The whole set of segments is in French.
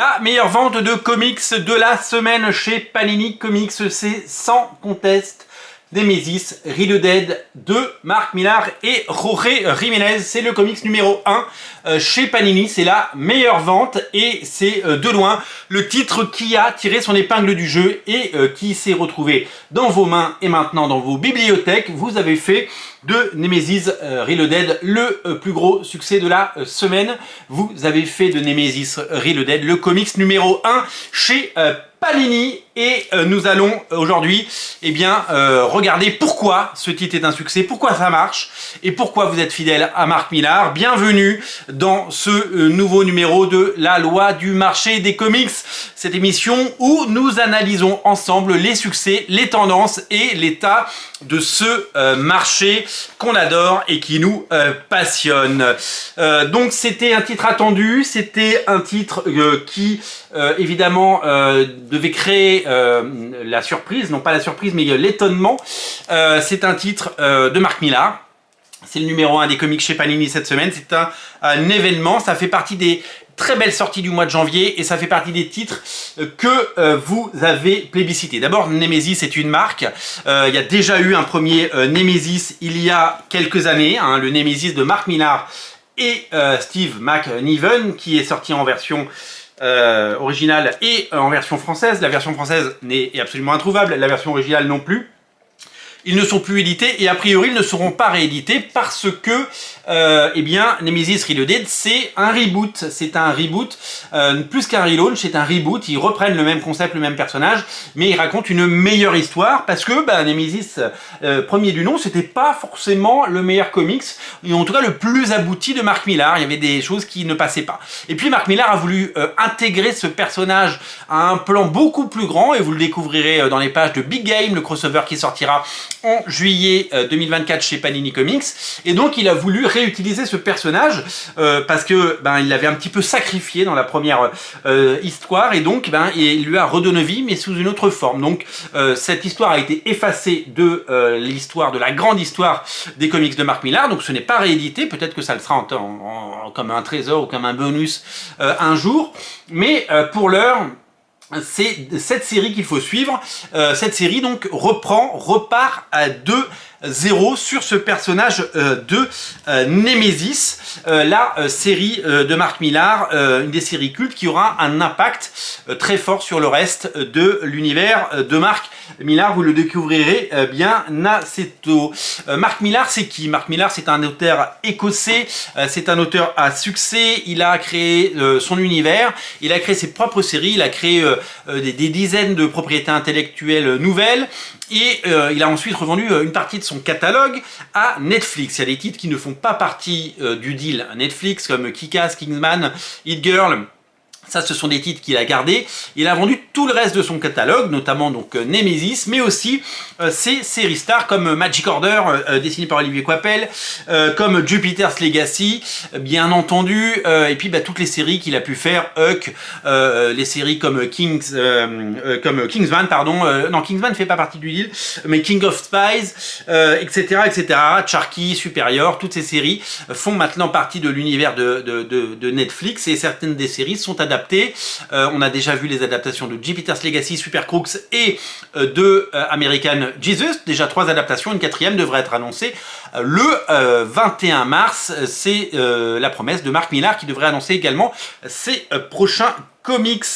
La meilleure vente de comics de la semaine chez Panini Comics, c'est sans conteste Nemesis Reloaded de Mark Millar et Jorge Jiménez. C'est le comics numéro 1 chez Panini, c'est la meilleure vente et c'est de loin le titre qui a tiré son épingle du jeu et qui s'est retrouvé dans vos mains et maintenant dans vos bibliothèques. Vous avez fait de Nemesis Reloaded le plus gros succès de la semaine. Vous avez fait de Nemesis Reloaded le comics numéro 1 chez Panini et nous allons aujourd'hui regarder pourquoi ce titre est un succès, pourquoi ça marche et pourquoi vous êtes fidèle à Mark Millar. Bienvenue dans ce nouveau numéro de la loi du marché des comics, cette émission où nous analysons ensemble les succès, les tendances et l'état de ce marché qu'on adore et qui nous passionne. Donc c'était un titre attendu, c'était un titre qui évidemment devait créer la surprise, non pas la surprise mais l'étonnement. C'est un titre de Mark Millar. C'est le numéro 1 des comics chez Panini cette semaine. C'est un événement, ça fait partie des très belles sorties du mois de janvier et ça fait partie des titres que vous avez plébiscités. D'abord, Nemesis est une marque. Il y a déjà eu un premier Nemesis il y a quelques années, hein, le Nemesis de Mark Millar et Steve McNiven qui est sorti en version originale et en version française. La version française est absolument introuvable, la version originale non plus. Ils ne sont plus édités et a priori ils ne seront pas réédités parce que Nemesis Reloaded c'est un reboot. C'est un reboot, plus qu'un relaunch, c'est un reboot. Ils reprennent le même concept, le même personnage, mais ils racontent une meilleure histoire parce que Nemesis, premier du nom, c'était pas forcément le meilleur comics, et en tout cas le plus abouti de Mark Millar. Il y avait des choses qui ne passaient pas. Et puis Mark Millar a voulu intégrer ce personnage à un plan beaucoup plus grand et vous le découvrirez dans les pages de Big Game, le crossover qui sortira en juillet 2024 chez Panini Comics. Et donc il a voulu réutiliser ce personnage parce que il l'avait un petit peu sacrifié dans la première histoire et donc il lui a redonné vie mais sous une autre forme. Donc cette histoire a été effacée de l'histoire, de la grande histoire des comics de Mark Millar. Donc ce n'est pas réédité, peut-être que ça le sera comme un trésor ou comme un bonus un jour, mais pour l'heure c'est cette série qu'il faut suivre. Cette série donc repart à 2-0 sur ce personnage de Nemesis. La série de Mark Millar, une des séries cultes qui aura un impact très fort sur le reste de l'univers de Mark Millar. Vous le découvrirez bien assez tôt. Mark Millar, c'est qui? Mark Millar, c'est un auteur écossais, c'est un auteur à succès. Il a créé son univers, il a créé ses propres séries, il a créé des dizaines de propriétés intellectuelles nouvelles et il a ensuite revendu une partie de son catalogue à Netflix. Il y a des titres qui ne font pas partie du deal à Netflix comme Kick-Ass, Kingsman, Hit Girl. Ça, ce sont des titres qu'il a gardés. Il a vendu tout le reste de son catalogue, notamment donc Nemesis, mais aussi ses séries stars comme Magic Order, dessiné par Olivier Coipel, comme Jupiter's Legacy, bien entendu, et puis toutes les séries qu'il a pu faire, Huck, les séries comme Kingsman, pardon, non, Kingsman ne fait pas partie du deal, mais King of Spies, etc., etc., Sharky, Superior, toutes ces séries font maintenant partie de l'univers de Netflix et certaines des séries sont adaptées. On a déjà vu les adaptations de Jupiter's Legacy, Super Crooks et de American Jesus. Déjà 3 adaptations, une 4e devrait être annoncée le 21 mars. C'est la promesse de Mark Millar qui devrait annoncer également ses prochains comics.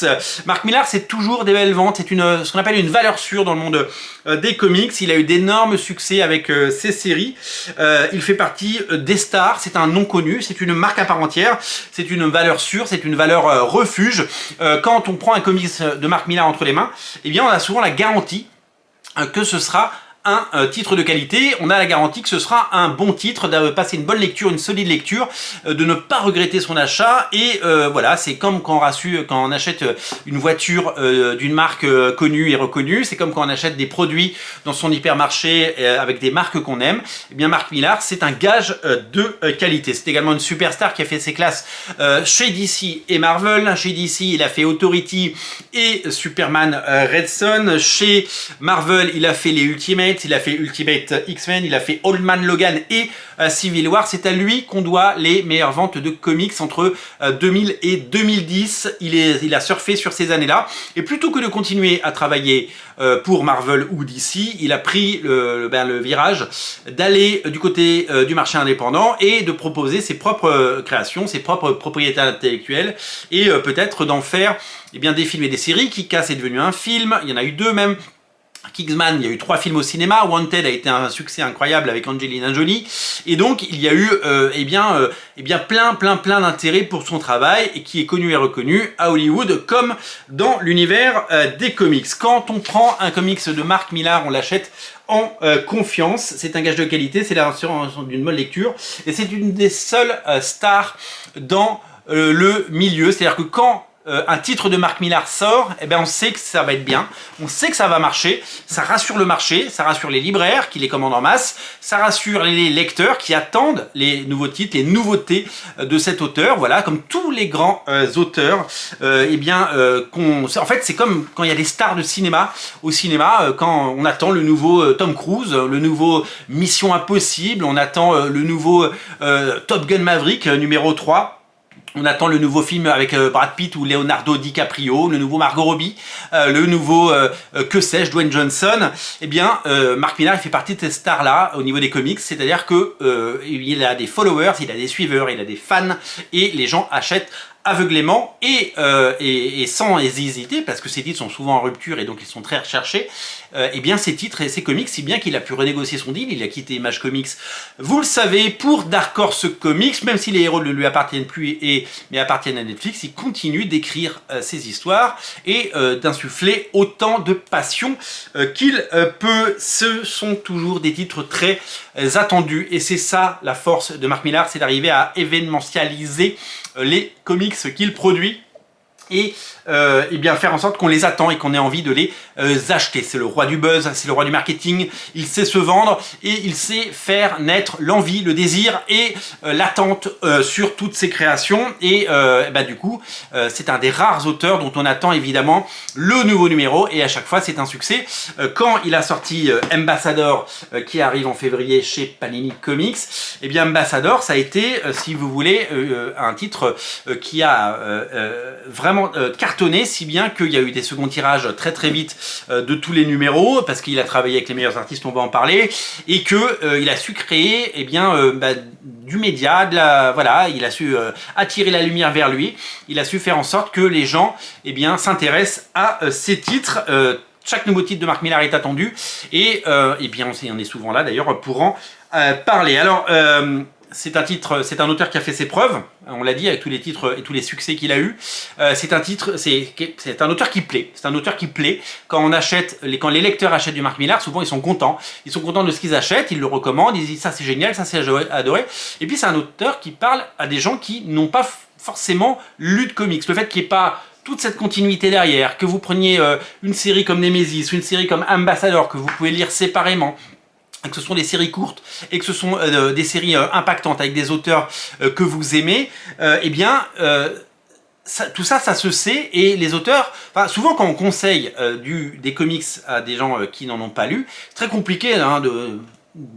Mark Millar, c'est toujours des belles ventes, c'est ce qu'on appelle une valeur sûre dans le monde des comics. Il a eu d'énormes succès avec ses séries. Il fait partie des stars, c'est un nom connu, c'est une marque à part entière, c'est une valeur sûre, c'est une valeur refuge. Quand on prend un comics de Mark Millar entre les mains, on a souvent la garantie que ce sera un titre de qualité, on a la garantie que ce sera un bon titre, de passer une bonne lecture, une solide lecture, de ne pas regretter son achat et voilà, c'est comme quand on achète une voiture d'une marque connue et reconnue, c'est comme quand on achète des produits dans son hypermarché avec des marques qu'on aime. Eh bien Mark Millar, c'est un gage de qualité. C'est également une superstar qui a fait ses classes chez DC et Marvel. Chez DC, il a fait Authority et Superman Red Son. Chez Marvel, il a fait les Ultimates. Ultimates, il a fait Ultimate X-Men, il a fait Old Man Logan et Civil War. C'est à lui qu'on doit les meilleures ventes de comics entre 2000 et 2010. Il a surfé sur ces années-là. Et plutôt que de continuer à travailler pour Marvel ou DC, il a pris le virage d'aller du côté du marché indépendant et de proposer ses propres créations, ses propres propriétés intellectuelles et peut-être d'en faire des films et des séries. Kick-Ass est devenu un film, il y en a eu 2 même. Kingsman, il y a eu 3 films au cinéma. Wanted a été un succès incroyable avec Angelina Jolie. Et donc, il y a eu plein d'intérêt pour son travail et qui est connu et reconnu à Hollywood comme dans l'univers des comics. Quand on prend un comics de Mark Millar, on l'achète en confiance. C'est un gage de qualité, c'est l'assurance d'une bonne lecture. Et c'est une des seules stars dans le milieu. C'est-à-dire que quand un titre de Mark Millar sort, on sait que ça va être bien, on sait que ça va marcher, ça rassure le marché, ça rassure les libraires qui les commandent en masse, ça rassure les lecteurs qui attendent les nouveaux titres, les nouveautés de cet auteur. Voilà, comme tous les grands auteurs, en fait c'est comme quand il y a des stars de cinéma, au cinéma, quand on attend le nouveau Tom Cruise, le nouveau Mission Impossible, on attend le nouveau Top Gun Maverick numéro 3. On attend le nouveau film avec Brad Pitt ou Leonardo DiCaprio, le nouveau Margot Robbie, le nouveau, que sais-je, Dwayne Johnson. Mark Millar, il fait partie de ces stars-là au niveau des comics, c'est-à-dire que il a des followers, il a des suiveurs, il a des fans, et les gens achètent aveuglément et sans hésiter, parce que ces titres sont souvent en rupture et donc ils sont très recherchés. Ces titres et ces comics, si bien qu'il a pu renégocier son deal, il a quitté Image Comics, vous le savez, pour Dark Horse Comics. Même si les héros ne lui appartiennent plus mais appartiennent à Netflix, il continue d'écrire ses histoires et d'insuffler autant de passion qu'il peut. Ce sont toujours des titres très attendus, et c'est ça la force de Mark Millar, c'est d'arriver à événementialiser les comics qu'il produit et faire en sorte qu'on les attend et qu'on ait envie de les acheter. C'est le roi du buzz, c'est le roi du marketing, il sait se vendre et il sait faire naître l'envie, le désir et l'attente sur toutes ses créations. Et c'est un des rares auteurs dont on attend évidemment le nouveau numéro, et à chaque fois c'est un succès. Quand il a sorti Ambassador qui arrive en février chez Panini Comics, Ambassador, ça a été, si vous voulez, un titre qui a vraiment cartonné, si bien qu'il y a eu des seconds tirages très vite de tous les numéros, parce qu'il a travaillé avec les meilleurs artistes, on va en parler, et que il a su créer du média, il a su attirer la lumière vers lui, il a su faire en sorte que les gens s'intéressent à ces titres. Chaque nouveau titre de Mark Millar est attendu, et on est souvent là d'ailleurs pour en parler. Alors c'est un auteur qui a fait ses preuves, on l'a dit, avec tous les titres et tous les succès qu'il a eu. C'est un auteur qui plaît. C'est un auteur qui plaît. Quand les lecteurs achètent du Mark Millar, souvent ils sont contents. Ils sont contents de ce qu'ils achètent, ils le recommandent, ils disent ça c'est génial, ça c'est adoré. Et puis c'est un auteur qui parle à des gens qui n'ont pas forcément lu de comics. Le fait qu'il n'y ait pas toute cette continuité derrière, que vous preniez une série comme Nemesis, une série comme Ambassador, que vous pouvez lire séparément, que ce sont des séries courtes et que ce sont des séries impactantes avec des auteurs que vous aimez, tout ça se sait. Et les auteurs, souvent quand on conseille des comics à des gens qui n'en ont pas lu, c'est très compliqué de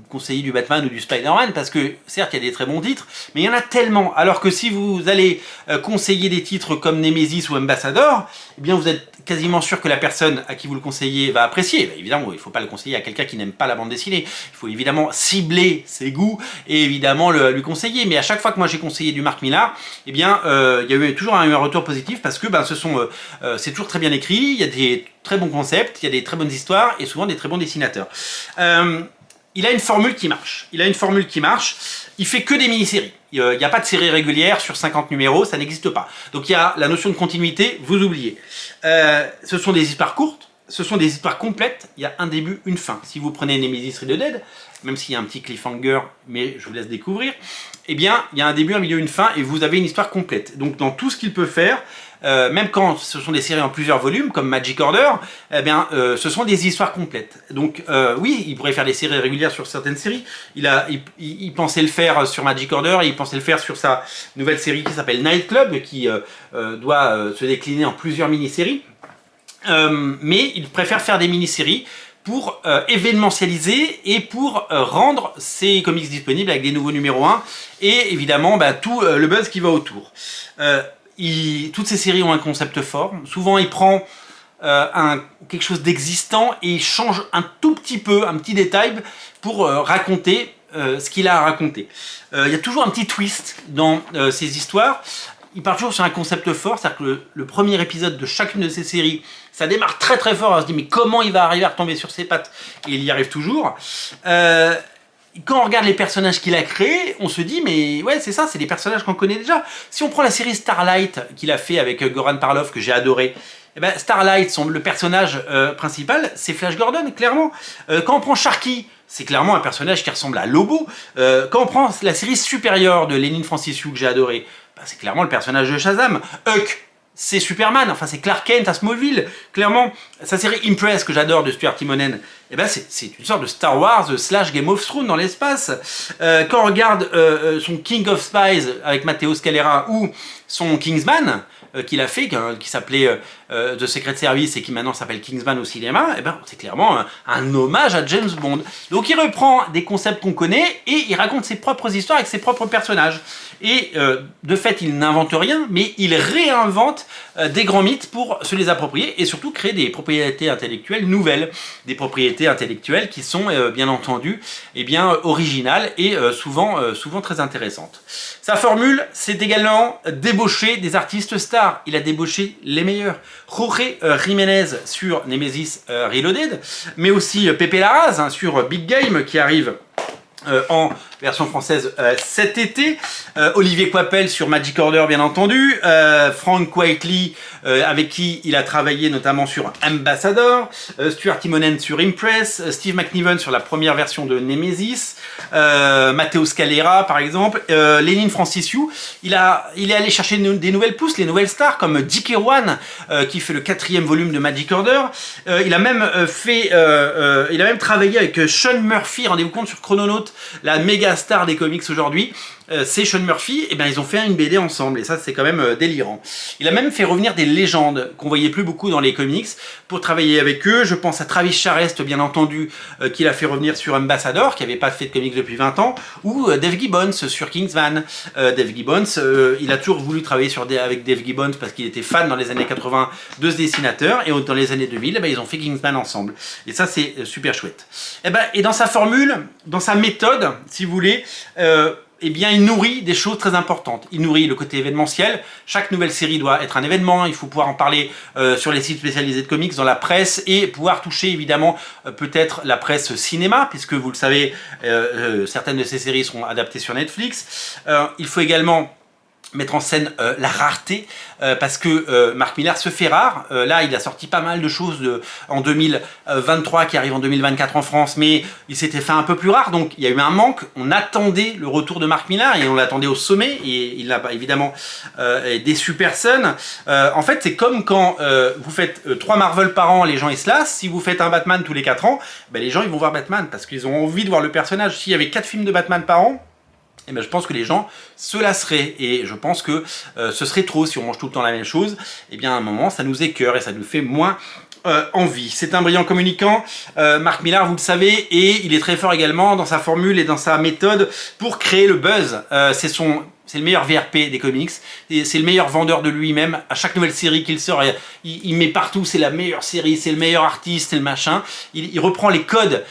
conseiller du Batman ou du Spider-Man, parce que certes il y a des très bons titres, mais il y en a tellement. Alors que si vous allez conseiller des titres comme Nemesis ou Ambassador, vous êtes quasiment sûr que la personne à qui vous le conseillez va apprécier. Évidemment, il ne faut pas le conseiller à quelqu'un qui n'aime pas la bande dessinée. Il faut évidemment cibler ses goûts et évidemment lui conseiller. Mais à chaque fois que moi j'ai conseillé du Mark Millar, il y a eu toujours un retour positif, parce que c'est toujours très bien écrit, il y a des très bons concepts, il y a des très bonnes histoires et souvent des très bons dessinateurs. Il a une formule qui marche. Il fait que des mini-séries. Il n'y a pas de série régulière sur 50 numéros, ça n'existe pas. Donc il y a la notion de continuité, vous oubliez. Ce sont des histoires courtes, ce sont des histoires complètes, il y a un début, une fin. Si vous prenez Nemesis Read the Dead, même s'il y a un petit cliffhanger, mais je vous laisse découvrir, il y a un début, un milieu, une fin, et vous avez une histoire complète. Donc dans tout ce qu'il peut faire, même quand ce sont des séries en plusieurs volumes, comme Magic Order, ce sont des histoires complètes. Donc oui, il pourrait faire des séries régulières sur certaines séries. Il pensait le faire sur Magic Order, et il pensait le faire sur sa nouvelle série qui s'appelle Night Club, qui doit se décliner en plusieurs mini-séries. Mais il préfère faire des mini-séries pour événementialiser et pour rendre ces comics disponibles avec des nouveaux numéros 1 et évidemment tout le buzz qui va autour. Toutes ces séries ont un concept fort. Souvent, il prend quelque chose d'existant et il change un tout petit peu, un petit détail pour raconter ce qu'il a à raconter. Il y a toujours un petit twist dans ces histoires. Il part toujours sur un concept fort, c'est-à-dire que le premier épisode de chacune de ces séries, ça démarre très très fort, on se dit mais comment il va arriver à retomber sur ses pattes? Et il y arrive toujours. Quand on regarde les personnages qu'il a créés, on se dit mais ouais c'est ça, c'est des personnages qu'on connaît déjà. Si on prend la série Starlight qu'il a fait avec Goran Parlov, que j'ai adoré, eh ben Starlight, le personnage principal, c'est Flash Gordon, clairement. Quand on prend Sharky, c'est clairement un personnage qui ressemble à Lobo. Quand on prend la série Supérieure de Lénine Franciszuk, que j'ai adoré, c'est clairement le personnage de Shazam. Huck, c'est Superman, enfin c'est Clark Kent à Smallville. Clairement, sa série Impress, que j'adore, de Stuart Timonen, eh ben c'est une sorte de Star Wars / Game of Thrones dans l'espace. Quand on regarde son King of Spies avec Matteo Scalera ou son Kingsman, qu'il a fait, qui s'appelait The Secret Service et qui maintenant s'appelle Kingsman au cinéma, eh ben, c'est clairement un hommage à James Bond. Donc il reprend des concepts qu'on connaît et il raconte ses propres histoires avec ses propres personnages. Et de fait, il n'invente rien, mais il réinvente des grands mythes pour se les approprier et surtout créer des propriétés intellectuelles nouvelles. Des propriétés intellectuelles qui sont bien entendu originales et souvent très intéressantes. Sa formule, c'est également débaucher des artistes stars. Il a débauché les meilleurs. Jorge Jiménez sur Nemesis Reloaded, mais aussi Pepe Larraz sur Big Game qui arrive en version française cet été, Olivier Coipel sur Magic Order bien entendu, Frank Quitely avec qui il a travaillé notamment sur Ambassador, Stuart Timonen sur Impress, Steve McNiven sur la première version de Nemesis, Matteo Scalera par exemple, Lénine Franciszuk, il est allé chercher des nouvelles pousses, les nouvelles stars comme Dick Erwan qui fait le 4e volume de Magic Order, il a même travaillé avec Sean Murphy, rendez-vous compte, sur Chrononaut, la méga star des comics aujourd'hui, c'est Sean Murphy, et ils ont fait une BD ensemble, et ça c'est quand même délirant. Il a même fait revenir des légendes qu'on voyait plus beaucoup dans les comics pour travailler avec eux. Je pense à Travis Charest, bien entendu, qu'il a fait revenir sur Ambassador, qui n'avait pas fait de comics depuis 20 ans, ou Dave Gibbons sur Kingsman. Dave Gibbons, il a toujours voulu travailler avec Dave Gibbons parce qu'il était fan dans les années 80 de ce dessinateur, et dans les années 2000, ils ont fait Kingsman ensemble. Et ça c'est super chouette. Et dans sa formule, dans sa méthode, si vous voulez, il nourrit des choses très importantes. Il nourrit le côté événementiel. Chaque nouvelle série doit être un événement. Il faut pouvoir en parler sur les sites spécialisés de comics, dans la presse, et pouvoir toucher évidemment peut-être la presse cinéma, puisque vous le savez, certaines de ces séries seront adaptées sur Netflix. Il faut également mettre en scène la rareté, parce que Mark Millar se fait rare. Là, il a sorti pas mal de choses en 2023 qui arrivent en 2024 en France, mais il s'était fait un peu plus rare, donc il y a eu un manque. On attendait le retour de Mark Millar et on l'attendait au sommet, et il n'a évidemment déçu personne. En fait, c'est comme quand vous faites 3 Marvel par an, les gens ils se lassent. Si vous faites un Batman tous les 4 ans, les gens ils vont voir Batman parce qu'ils ont envie de voir le personnage. S'il y avait 4 films de Batman par an, je pense que les gens se lasseraient, et je pense que ce serait trop si on mange tout le temps la même chose. À un moment, ça nous écœure et ça nous fait moins envie. C'est un brillant communicant, Mark Millar, vous le savez, et il est très fort également dans sa formule et dans sa méthode pour créer le buzz. C'est le meilleur VRP des comics, c'est le meilleur vendeur de lui-même. À chaque nouvelle série qu'il sort, il met partout, c'est la meilleure série, c'est le meilleur artiste, c'est le machin. Il reprend les codes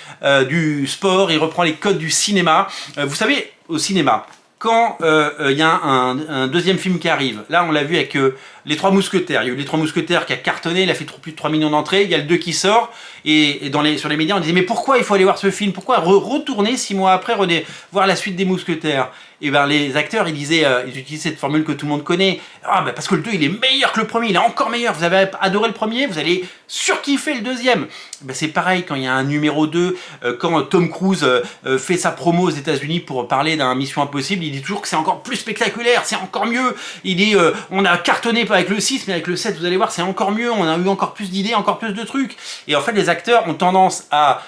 du sport, il reprend les codes du cinéma. Vous savez, au cinéma, quand y a un deuxième film qui arrive, là on l'a vu avec Les Trois Mousquetaires, il y a eu Les Trois Mousquetaires qui a cartonné, il a fait plus de 3 millions d'entrées, il y a le 2 qui sort, et sur les médias on disait mais pourquoi il faut aller voir ce film, pourquoi retourner 6 mois après voir la suite des Mousquetaires? Et les acteurs ils utilisaient cette formule que tout le monde connaît, parce que le 2 il est meilleur que le premier, il est encore meilleur, vous avez adoré le premier, vous allez surkiffer le deuxième. C'est pareil quand il y a un numéro 2, quand Tom Cruise fait sa promo aux États-Unis pour parler d'un Mission Impossible, il dit toujours que c'est encore plus spectaculaire, c'est encore mieux. Il dit on a cartonné pas avec le 6, mais avec le 7 vous allez voir c'est encore mieux, on a eu encore plus d'idées, encore plus de trucs. Et en fait les acteurs ont tendance à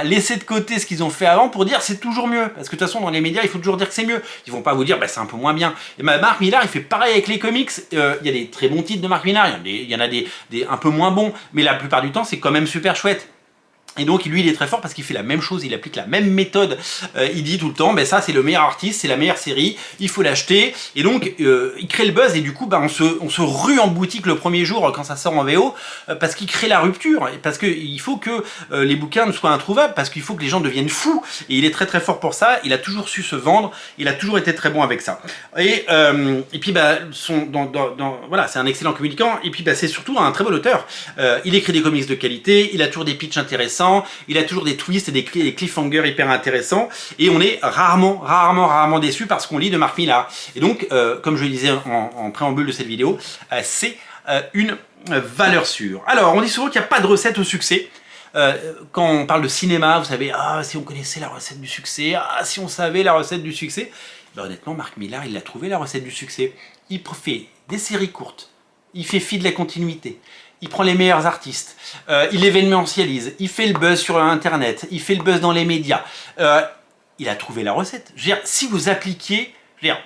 laisser de côté ce qu'ils ont fait avant pour dire c'est toujours mieux, parce que de toute façon dans les médias il faut toujours dire que c'est mieux, ils vont pas vous dire c'est un peu moins bien. Et Mark Millar il fait pareil avec les comics. Il y a des très bons titres de Mark Millar, il y en a des un peu moins bons, mais la plupart du temps c'est quand même super chouette. Et donc lui il est très fort parce qu'il fait la même chose, il applique la même méthode, il dit tout le temps, ben ça c'est le meilleur artiste, c'est la meilleure série, il faut l'acheter, et donc il crée le buzz, et du coup on se rue en boutique le premier jour quand ça sort en VO, parce qu'il crée la rupture, et parce qu'il faut que les bouquins ne soient introuvables, parce qu'il faut que les gens deviennent fous, et il est très très fort pour ça, il a toujours su se vendre, il a toujours été très bon avec ça. Et puis bah, voilà, c'est un excellent communicant, et puis bah, c'est surtout un très bon auteur, il écrit des comics de qualité, il a toujours des pitchs intéressants, il a toujours des twists et des cliffhangers hyper intéressants, et on est rarement déçu parce qu'on lit de Mark Millar. Et donc, comme je le disais en préambule de cette vidéo, c'est une valeur sûre. Alors, on dit souvent qu'il n'y a pas de recette au succès. Quand on parle de cinéma, vous savez, ah, si on connaissait la recette du succès, ah, si on savait la recette du succès. Ben, honnêtement, Mark Millar, il a trouvé la recette du succès. Il fait des séries courtes, il fait fi de la continuité, il prend les meilleurs artistes, il événementialise, il fait le buzz sur Internet, il fait le buzz dans les médias. Il a trouvé la recette. Je veux dire, si vous appliquiez, je veux dire,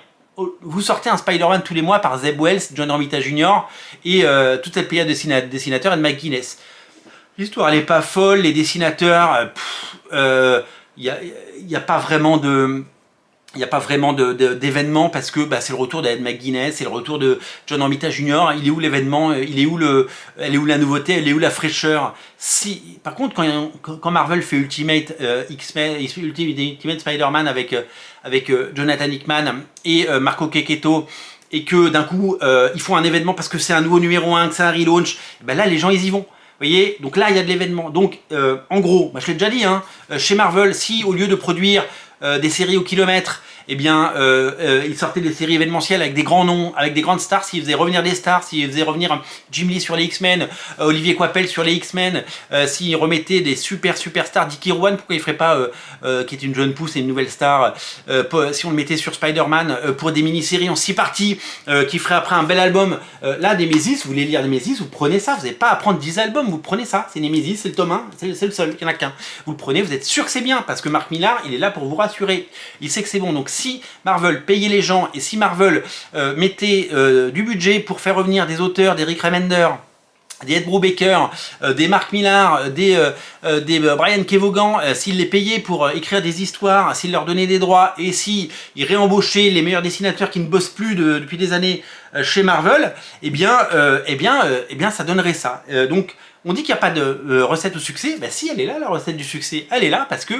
vous sortez un Spider-Man tous les mois par Zeb Wells, John Romita Jr. et toute cette pléiade de dessinateurs et de McGuinness. L'histoire, elle n'est pas folle, les dessinateurs, il n'y a pas vraiment de... Il n'y a pas vraiment d'événement parce que bah, c'est le retour d'Ed McGuinness, c'est le retour de John Romita Jr. Il est où l'événement? Elle est où la nouveauté? Elle est où la fraîcheur? Par contre, quand Marvel fait Ultimate X-Men, Ultimate Spider-Man avec Jonathan Hickman et Marco Checchetto, et que d'un coup ils font un événement parce que c'est un nouveau numéro 1, que c'est un relaunch, ben là les gens ils y vont. Vous voyez, donc là il y a de l'événement. Donc en gros, bah, je l'ai déjà dit, hein, chez Marvel, si au lieu de produire des séries au kilomètre, eh bien, ils sortaient des séries événementielles avec des grands noms, avec des grandes stars, s'ils faisaient revenir des stars, s'ils faisaient revenir Jim Lee sur les X-Men, Olivier Coipel sur les X-Men, s'ils remettaient des super stars, Dick Irwan, pourquoi il ferait pas, qui est une jeune pousse et une nouvelle star, si on le mettait sur Spider-Man, pour des mini-séries en 6 parties, qui ferait après un bel album. Là, Nemesis, vous voulez lire Nemesis, vous prenez ça, vous n'avez pas à prendre 10 albums, vous prenez ça, c'est Nemesis, c'est le tome 1, c'est le seul, il n'y en a qu'un. Vous le prenez, vous êtes sûr que c'est bien, parce que Mark Millar, il est là pour vous rassurer, il sait que c'est bon. Donc si Marvel payait les gens, et si Marvel mettait du budget pour faire revenir des auteurs, des Rick Remender, des Ed Brubaker, des Mark Millar, des Brian Kevogan, s'ils les payaient pour écrire des histoires, s'ils leur donnaient des droits, et s'ils réembauchaient les meilleurs dessinateurs qui ne bossent plus depuis des années chez Marvel, eh bien ça donnerait ça. Donc on dit qu'il n'y a pas de recette au succès, ben si, elle est là, la recette du succès, elle est là, parce que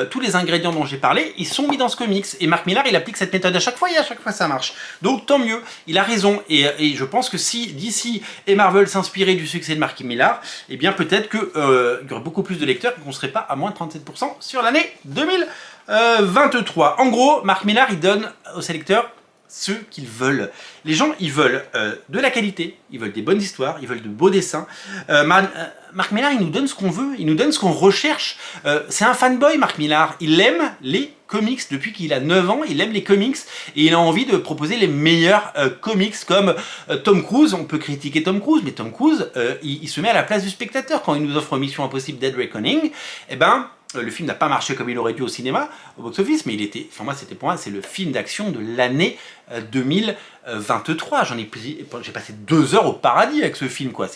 tous les ingrédients dont j'ai parlé, ils sont mis dans ce comics, et Mark Millar, il applique cette méthode à chaque fois, et à chaque fois ça marche. Donc tant mieux, il a raison, et je pense que si DC et Marvel s'inspiraient du succès de Mark Millar, eh bien peut-être qu'il y aurait beaucoup plus de lecteurs, qu'on ne serait pas à moins de 37% sur l'année 2023. En gros, Mark Millar, il donne aux ses lecteurs ce qu'ils veulent. Les gens, ils veulent de la qualité, ils veulent des bonnes histoires, ils veulent de beaux dessins. Mark Millar, il nous donne ce qu'on veut, il nous donne ce qu'on recherche. C'est un fanboy, Mark Millar. Il aime les comics depuis qu'il a 9 ans, il aime les comics et il a envie de proposer les meilleurs comics comme Tom Cruise. On peut critiquer Tom Cruise, mais Tom Cruise, il se met à la place du spectateur. Quand il nous offre Mission Impossible Dead Reckoning, eh ben, le film n'a pas marché comme il aurait dû au cinéma, au box-office, mais il était, enfin moi c'était pour moi, c'est le film d'action de l'année 2023. J'ai passé 2 heures au paradis avec ce film, quoi.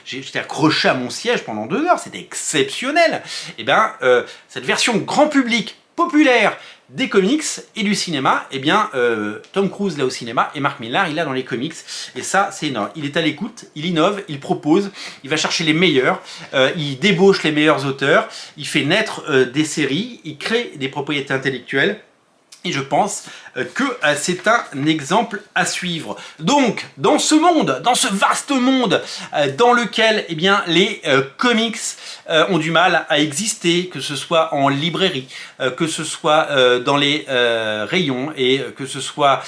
J'étais accroché à mon siège pendant 2 heures, c'était exceptionnel. Et ben, cette version grand public, populaire, des comics et du cinéma, eh bien, Tom Cruise l'a au cinéma et Mark Millar il l'a dans les comics, et ça c'est énorme. Il est à l'écoute, il innove, il propose, il va chercher les meilleurs, il débauche les meilleurs auteurs, il fait naître des séries, il crée des propriétés intellectuelles. Et je pense que c'est un exemple à suivre. Donc, dans ce monde, dans ce vaste monde dans lequel eh bien, les comics ont du mal à exister, que ce soit en librairie, que ce soit dans les rayons et que ce soit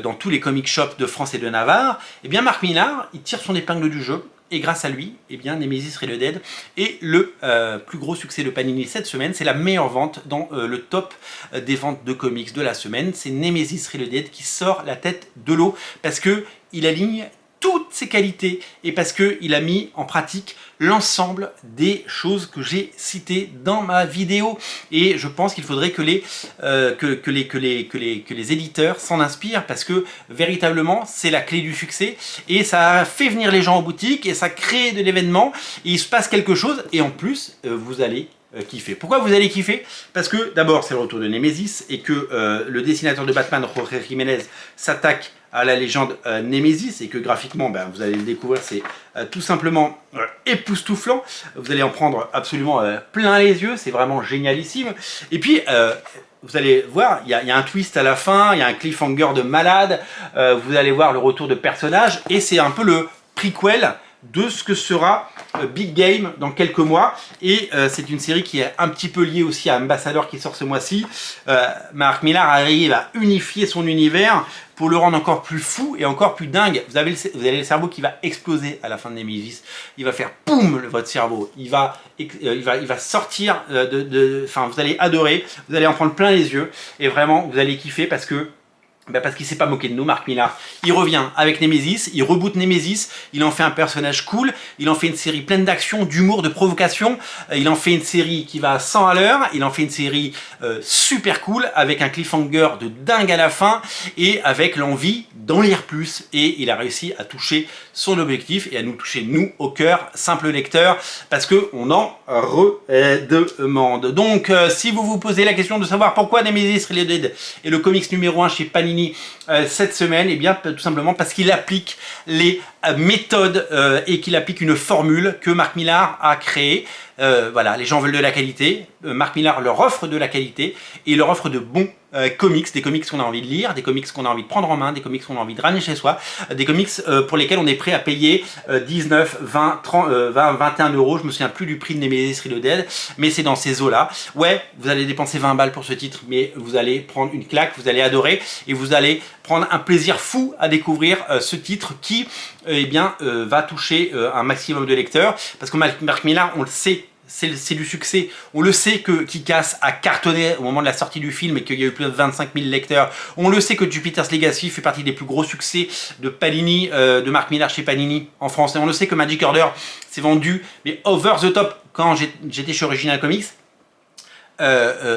dans tous les comic shops de France et de Navarre, eh bien Mark Millar, il tire son épingle du jeu. Et grâce à lui, eh bien, Nemesis Reloaded est le plus gros succès de Panini cette semaine. C'est la meilleure vente dans le top des ventes de comics de la semaine. C'est Nemesis Reloaded qui sort la tête de l'eau parce que il aligne toutes ses qualités et parce qu'il a mis en pratique l'ensemble des choses que j'ai citées dans ma vidéo. Et je pense qu'il faudrait que les éditeurs s'en inspirent parce que véritablement c'est la clé du succès et ça fait venir les gens en boutique et ça crée de l'événement et il se passe quelque chose et en plus vous allez kiffer. Pourquoi vous allez kiffer? Parce que d'abord c'est le retour de Nemesis et que le dessinateur de Batman, Jorge Jiménez, s'attaque à la légende Nemesis et que graphiquement, vous allez le découvrir, c'est tout simplement époustouflant. Vous allez en prendre absolument plein les yeux, c'est vraiment génialissime. Et puis, vous allez voir, il y a un twist à la fin, il y a un cliffhanger de malade, vous allez voir le retour de personnages et c'est un peu le prequel de ce que sera Big Game dans quelques mois et c'est une série qui est un petit peu liée aussi à Ambassador qui sort ce mois-ci. Mark Millar arrive à unifier son univers pour le rendre encore plus fou et encore plus dingue. Vous avez le cerveau qui va exploser à la fin de Nemesis. Il va faire poum votre cerveau. Il va sortir enfin, vous allez adorer. Vous allez en prendre plein les yeux et vraiment vous allez kiffer parce que parce qu'il s'est pas moqué de nous, Mark Millar. Il revient avec Nemesis, il reboot Nemesis, il en fait un personnage cool, il en fait une série pleine d'action, d'humour, de provocation, il en fait une série qui va à 100 à l'heure, il en fait une série super cool, avec un cliffhanger de dingue à la fin, et avec l'envie d'en lire plus, et il a réussi à toucher son objectif, et à nous toucher, nous, au cœur, simple lecteur, parce qu'on en redemande. Donc, si vous vous posez la question de savoir pourquoi Nemesis Reloaded est le comics numéro 1 chez Panini cette semaine, et bien tout simplement parce qu'il applique les méthodes et qu'il applique une formule que Mark Millar a créée. Voilà, les gens veulent de la qualité, Mark Millar leur offre de la qualité et il leur offre de bons comics, des comics qu'on a envie de lire, des comics qu'on a envie de prendre en main, des comics qu'on a envie de ramener chez soi, des comics pour lesquels on est prêt à payer 19, 20, 30, 20, 21 euros, je me souviens plus du prix de Nemesis Reloaded, mais c'est dans ces eaux-là. Ouais, vous allez dépenser 20 balles pour ce titre, mais vous allez prendre une claque, vous allez adorer et vous allez prendre un plaisir fou à découvrir ce titre qui eh bien, va toucher un maximum de lecteurs, parce que Mark Millar, on le sait, c'est du succès. On le sait que Kick-Ass a cartonné au moment de la sortie du film et qu'il y a eu plus de 25 000 lecteurs. On le sait que Jupiter's Legacy fait partie des plus gros succès de Panini, de Mark Millar chez Panini en France. Et on le sait que Magic Order s'est vendu, mais over the top quand j'étais chez Original Comics.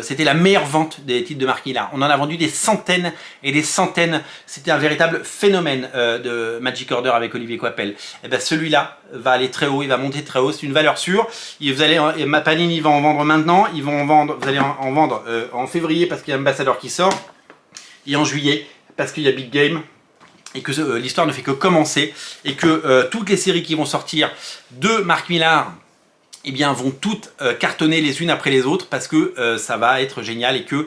C'était la meilleure vente des titres de Mark Millar. On en a vendu des centaines et des centaines. C'était un véritable phénomène de Magic Order avec Olivier Coipel. Et ben celui-là va aller très haut, il va monter très haut, c'est une valeur sûre. Et vous allez, Panini va en vendre maintenant, ils vont en vendre, vous allez en vendre en février parce qu'il y a Ambassador qui sort, et en juillet parce qu'il y a Big Game. Et que l'histoire ne fait que commencer et que toutes les séries qui vont sortir de Mark Millar, eh bien, vont toutes cartonner les unes après les autres parce que ça va être génial et que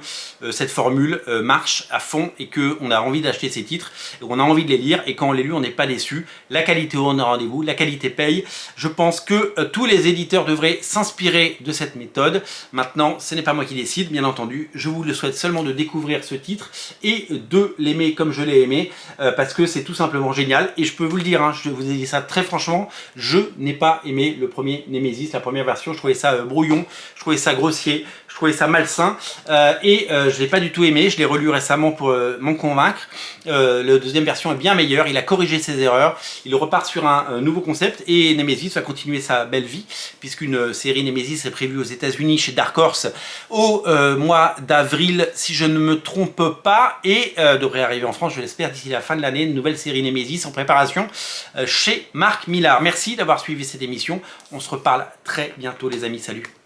cette formule marche à fond et qu'on a envie d'acheter ces titres et on a envie de les lire et quand on les lit on n'est pas déçu. La qualité au rendez-vous, la qualité paye. Je pense que tous les éditeurs devraient s'inspirer de cette méthode. Maintenant, ce n'est pas moi qui décide, bien entendu. Je vous le souhaite seulement de découvrir ce titre et de l'aimer comme je l'ai aimé parce que c'est tout simplement génial. Et je peux vous le dire, hein, je vous ai dit ça très franchement, je n'ai pas aimé le premier Nemesis, la première version, je trouvais ça brouillon, je trouvais ça grossier, je trouvais ça malsain et je l'ai pas du tout aimé. Je l'ai relu récemment pour m'en convaincre. La deuxième version est bien meilleure, il a corrigé ses erreurs, il repart sur un nouveau concept et Nemesis va continuer sa belle vie puisqu'une série Nemesis est prévue aux États-Unis chez Dark Horse au mois d'avril si je ne me trompe pas et devrait arriver en France, je l'espère, d'ici la fin de l'année, une nouvelle série Nemesis en préparation chez Mark Millar. Merci d'avoir suivi cette émission, on se reparle très bientôt les amis, salut.